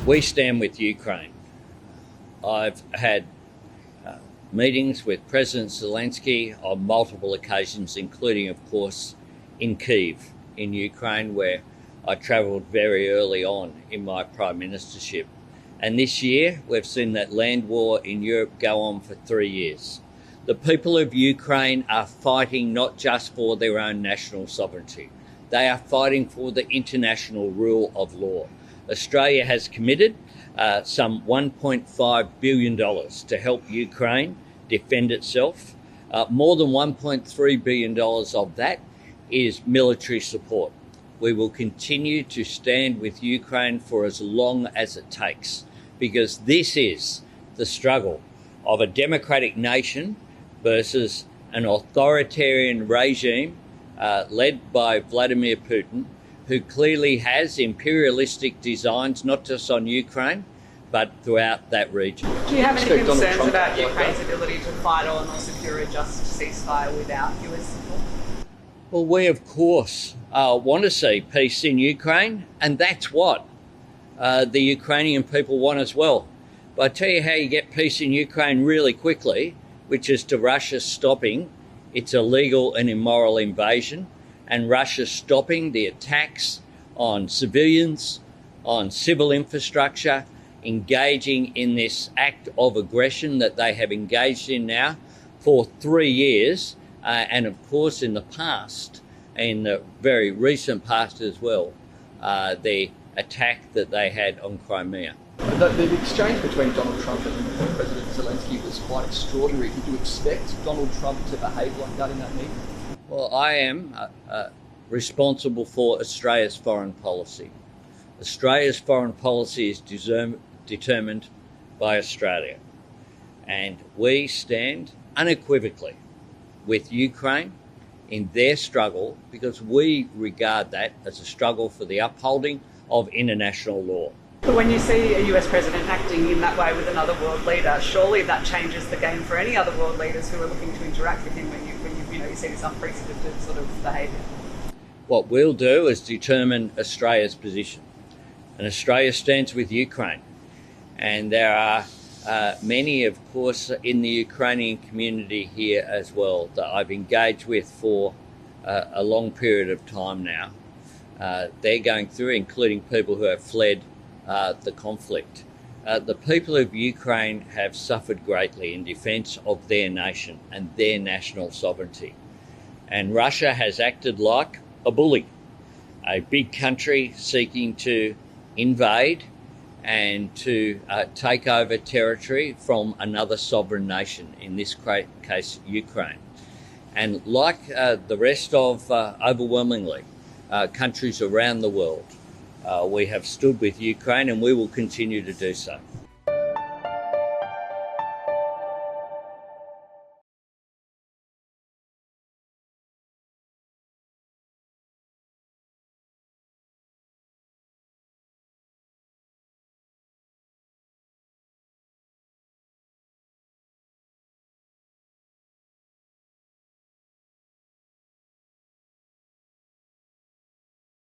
We stand with Ukraine. I've had meetings with President Zelensky on multiple occasions, including, of course, in Kyiv, in Ukraine, where I travelled very early on in my Prime Ministership. And this year, we've seen that land war in Europe go on for 3 years. The people of Ukraine are fighting not just for their own national sovereignty. They are fighting for the international rule of law. Australia has committed some $1.5 billion to help Ukraine defend itself. More than $1.3 billion of that is military support. We will continue to stand with Ukraine for as long as it takes, because this is the struggle of a democratic nation versus an authoritarian regime led by Volodymyr Putin, who clearly has imperialistic designs, not just on Ukraine, but throughout that region. Do you have any concerns about Ukraine's ability to fight on or secure a just ceasefire without US support? Well, we, of course, want to see peace in Ukraine, and that's what the Ukrainian people want as well. But I tell you how you get peace in Ukraine really quickly, which is to Russia stopping its illegal and immoral invasion, and Russia stopping the attacks on civilians, on civil infrastructure, engaging in this act of aggression that they have engaged in now for 3 years, and of course in the past, in the very recent past as well, the attack that they had on Crimea. The exchange between Donald Trump and President Zelensky was quite extraordinary. Did you expect Donald Trump to behave like that in that meeting? Well, I am responsible for Australia's foreign policy. Australia's foreign policy is determined by Australia, and we stand unequivocally with Ukraine in their struggle, because we regard that as a struggle for the upholding of international law. But when you see a US president acting in that way with another world leader, surely that changes the game for any other world leaders who are looking to interact with him when you see this unprecedented sort of behaviour. What we'll do is determine Australia's position, and Australia stands with Ukraine. And there are many, of course, in the Ukrainian community here as well that I've engaged with for a long period of time now. They're going through, including people who have fled the conflict. The people of Ukraine have suffered greatly in defence of their nation and their national sovereignty. And Russia has acted like a bully, a big country seeking to invade and to take over territory from another sovereign nation, in this case Ukraine. And like the rest of overwhelmingly countries around the world, we have stood with Ukraine, and we will continue to do so.